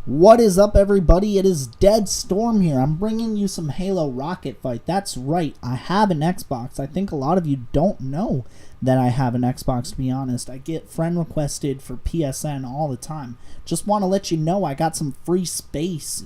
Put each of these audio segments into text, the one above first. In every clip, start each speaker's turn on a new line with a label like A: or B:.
A: What is up, everybody? It is Dead Storm here. I'm bringing you some Halo Rocket Fight. That's right, I have an Xbox. I think a lot of you don't know that I have an Xbox, to be honest. I get friend requested for PSN all the time. Just want to let you know I got some free space.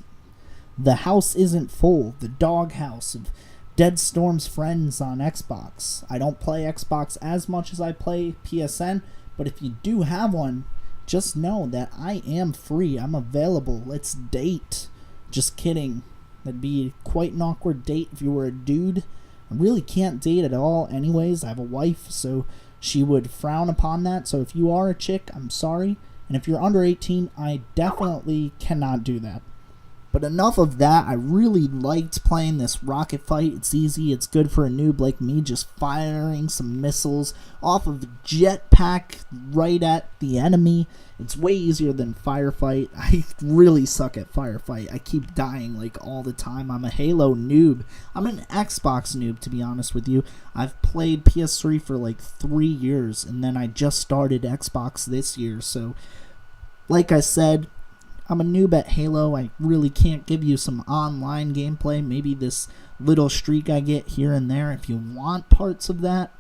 A: The house isn't full. The doghouse of Dead Storm's friends on Xbox. I don't play Xbox as much as I play PSN, but if you do have one, just know that I am free. I'm available. Let's date. Just kidding. That'd be quite an awkward date if you were a dude. I really can't date at all anyways. I have a wife, so she would frown upon that. So if you are a chick, I'm sorry. And if you're under 18, I definitely cannot do that. But enough of that. I really liked playing this rocket fight. It's easy. It's good for a noob like me, just firing some missiles off of the jetpack right at the enemy. It's way easier than firefight. I really suck at firefight. I keep dying like all the time. I'm a Halo noob. I'm an Xbox noob, to be honest with you. I've played PS3 for like 3 years, and then I just started Xbox this year. So, like I said, I'm a noob at Halo. I really can't give you some online gameplay. Maybe this little streak I get here and there if you want parts of that.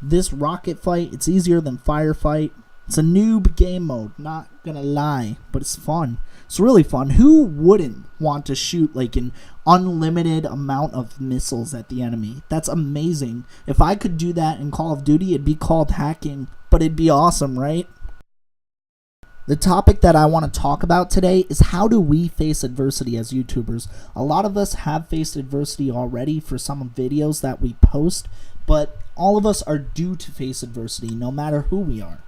A: This rocket fight, it's easier than firefight. It's a noob game mode, not gonna lie, but it's fun. It's really fun. Who wouldn't want to shoot like an unlimited amount of missiles at the enemy? That's amazing. If I could do that in Call of Duty, it'd be called hacking, but it'd be awesome, right? The topic that I want to talk about today is how do we face adversity as YouTubers. A lot of us have faced adversity already for some videos that we post, but all of us are due to face adversity no matter who we are.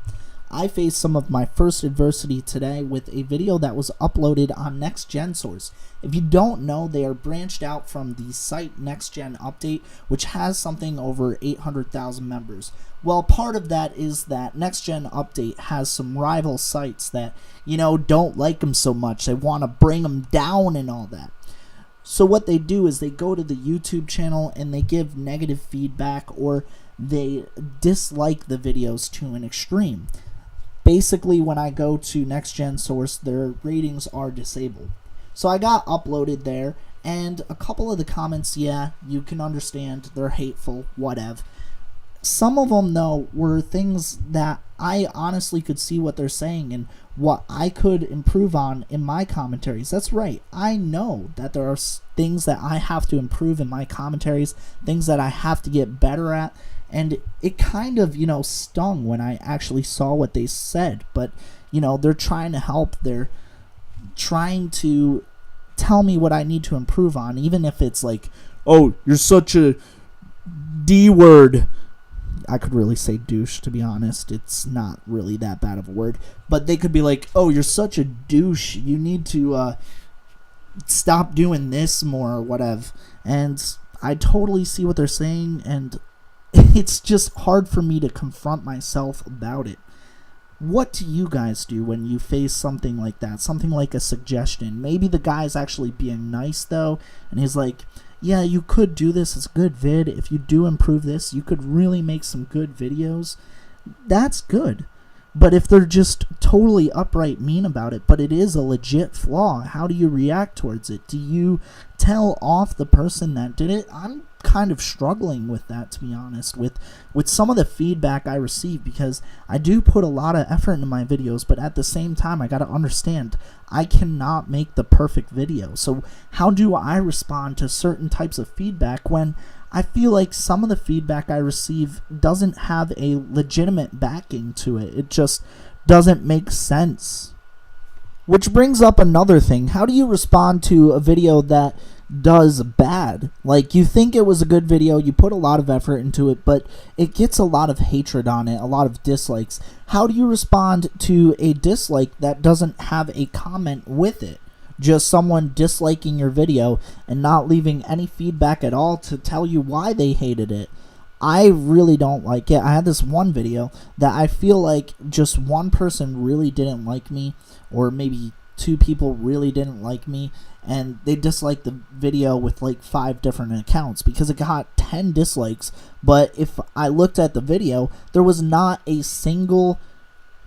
A: I faced some of my first adversity today with a video that was uploaded on Next Gen Source. If you don't know, they are branched out from the site Next Gen Update, which has something over 800,000 members. Well, part of that is that Next Gen Update has some rival sites that, don't like them so much. They want to bring them down and all that. So what they do is they go to the YouTube channel and they give negative feedback, or they dislike the videos to an extreme. Basically, when I go to Next Gen Source, their ratings are disabled. So I got uploaded there, and a couple of the comments, yeah, you can understand, they're hateful, whatever. Some of them, though, were things that I honestly could see what they're saying and what I could improve on in my commentaries. That's right. I know that there are things that I have to improve in my commentaries, things that I have to get better at. And it kind of, stung when I actually saw what they said. But, they're trying to help. They're trying to tell me what I need to improve on, even if it's like, oh, you're such a D word. I could really say douche, to be honest. It's not really that bad of a word. But they could be like, oh, you're such a douche. You need to stop doing this more or whatever. And I totally see what they're saying, and it's just hard for me to confront myself about it. What do you guys do when you face something like that? Something like a suggestion. Maybe the guy's actually being nice, though, and he's like, yeah, you could do this. It's a good vid. If you do improve this, you could really make some good videos. That's good. But if they're just totally upright mean about it, but it is a legit flaw, how do you react towards it? Do you tell off the person that did it? I'm kind of struggling with that, to be honest, with some of the feedback I receive, because I do put a lot of effort into my videos, but at the same time, I gotta understand, I cannot make the perfect video. So how do I respond to certain types of feedback when I feel like some of the feedback I receive doesn't have a legitimate backing to it? It just doesn't make sense. Which brings up another thing. How do you respond to a video that does bad? Like, you think it was a good video, you put a lot of effort into it, but it gets a lot of hatred on it, a lot of dislikes. How do you respond to a dislike that doesn't have a comment with it? Just someone disliking your video and not leaving any feedback at all to tell you why they hated it. I really don't like it. I had this one video that I feel like just one person really didn't like me, or maybe 2 people really didn't like me, and they disliked the video with like 5 different accounts because it got 10 dislikes. But if I looked at the video, there was not a single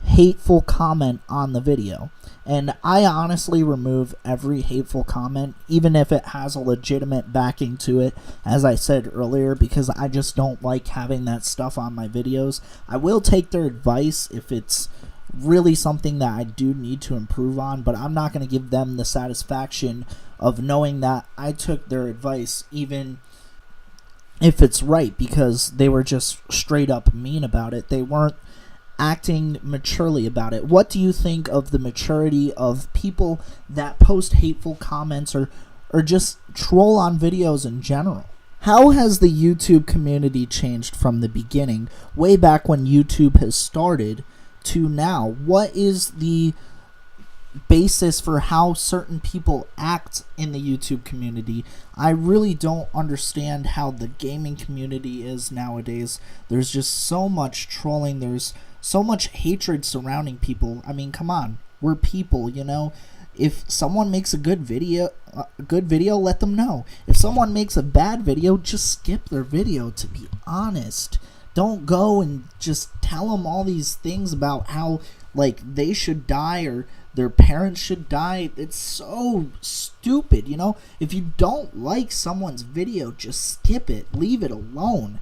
A: hateful comment on the video. And I honestly remove every hateful comment, even if it has a legitimate backing to it, as I said earlier, because I just don't like having that stuff on my videos. I will take their advice if it's really something that I do need to improve on, but I'm not going to give them the satisfaction of knowing that I took their advice, even if it's right, because they were just straight up mean about it. They weren't acting maturely about it. What do you think of the maturity of people that post hateful comments or just troll on videos in general? How has the YouTube community changed from the beginning, way back when YouTube has started, to now? What is the basis for how certain people act in the YouTube community? I really don't understand how the gaming community is nowadays. There's just so much trolling. There's so much hatred surrounding people. I mean, come on. We're people, you know? If someone makes a good video, let them know. If someone makes a bad video, just skip their video, to be honest. Don't go and just tell them all these things about how, like, they should die or their parents should die. It's so stupid, you know? If you don't like someone's video, just skip it. Leave it alone.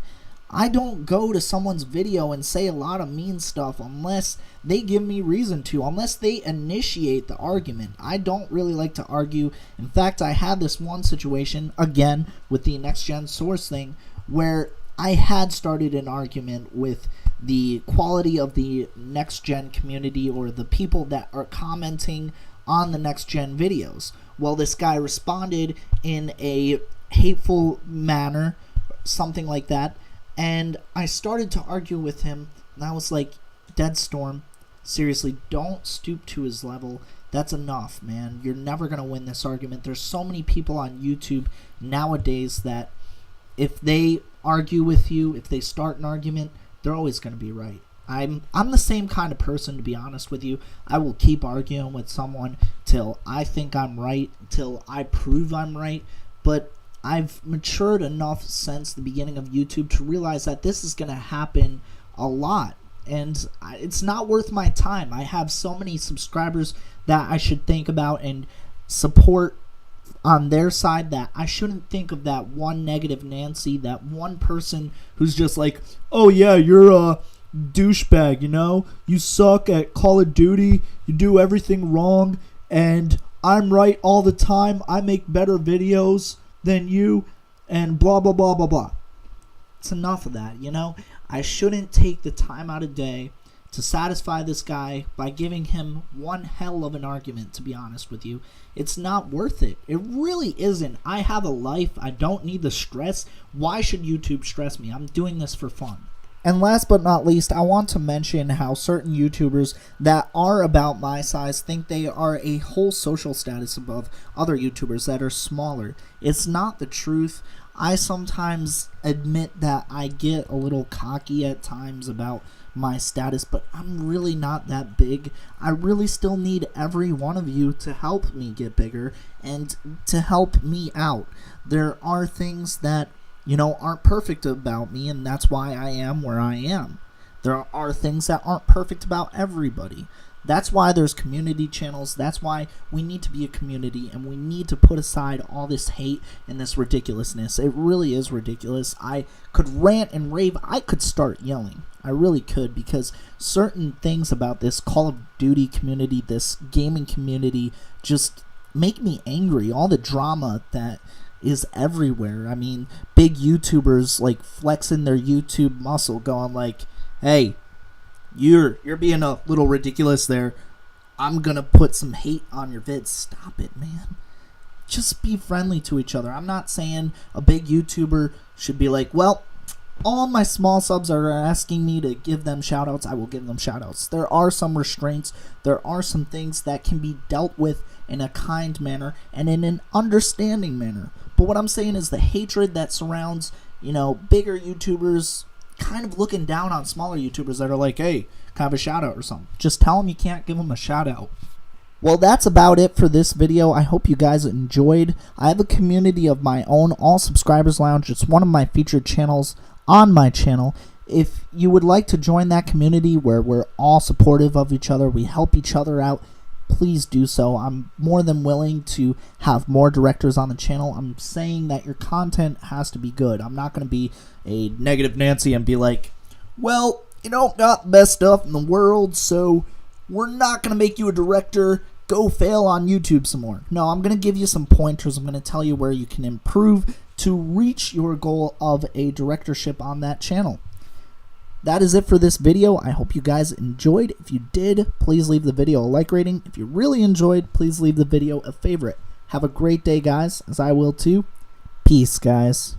A: I don't go to someone's video and say a lot of mean stuff unless they give me reason to, unless they initiate the argument. I don't really like to argue. In fact, I had this one situation, again, with the next gen source thing, where I had started an argument with the quality of the next gen community, or the people that are commenting on the next gen videos. Well, this guy responded in a hateful manner, something like that, and I started to argue with him, and I was like, Dead Storm, seriously, don't stoop to his level. That's enough, man. You're never going to win this argument. There's so many people on YouTube nowadays that if they argue with you, if they start an argument, they're always going to be right. I'm the same kind of person, to be honest with you. I will keep arguing with someone till I think I'm right, till I prove I'm right, but I've matured enough since the beginning of YouTube to realize that this is going to happen a lot, and it's not worth my time. I have so many subscribers that I should think about and support on their side, that I shouldn't think of that one negative Nancy, that one person who's just like, oh yeah, you're a douchebag, you know? You suck at Call of Duty, you do everything wrong, and I'm right all the time, I make better videos than you, and blah blah blah blah blah. It's enough of that, you know? I shouldn't take the time out of day to satisfy this guy by giving him one hell of an argument, to be honest with you. It's not worth it. It really isn't. I have a life. I don't need the stress. Why should YouTube stress me? I'm doing this for fun. And last but not least, I want to mention how certain YouTubers that are about my size think they are a whole social status above other YouTubers that are smaller. It's not the truth. I sometimes admit that I get a little cocky at times about my status, but I'm really not that big. I really still need every one of you to help me get bigger and to help me out. There are things that, you know, aren't perfect about me, and that's why I am where I am. There are things that aren't perfect about everybody. That's why there's community channels. That's why we need to be a community, and we need to put aside all this hate and this ridiculousness. It really is ridiculous. I could rant and rave. I could start yelling. I really could, because certain things about this Call of Duty community, this gaming community, just make me angry. All the drama that is everywhere. I mean, big YouTubers like flexing their YouTube muscle, going like, hey, you're being a little ridiculous there. I'm gonna put some hate on your vids. Stop it, man. Just be friendly to each other. I'm not saying a big YouTuber should be like, well, all my small subs are asking me to give them shoutouts. I will give them shoutouts. There are some restraints. There are some things that can be dealt with in a kind manner and in an understanding manner. But what I'm saying is the hatred that surrounds, you know, bigger YouTubers kind of looking down on smaller YouTubers that are like, hey, can I have a shout out or something? Just tell them you can't give them a shout out. Well, that's about it for this video. I hope you guys enjoyed. I have a community of my own, All Subscribers Lounge. It's one of my featured channels on my channel. If you would like to join that community where we're all supportive of each other, we help each other out, please do so. I'm more than willing to have more directors on the channel. I'm saying that your content has to be good. I'm not going to be a negative Nancy and be like, well, you don't got the best stuff in the world, so we're not going to make you a director. Go fail on YouTube some more. No, I'm going to give you some pointers. I'm going to tell you where you can improve to reach your goal of a directorship on that channel. That is it for this video. I hope you guys enjoyed. If you did, please leave the video a like rating. If you really enjoyed, please leave the video a favorite. Have a great day, guys, as I will too. Peace, guys.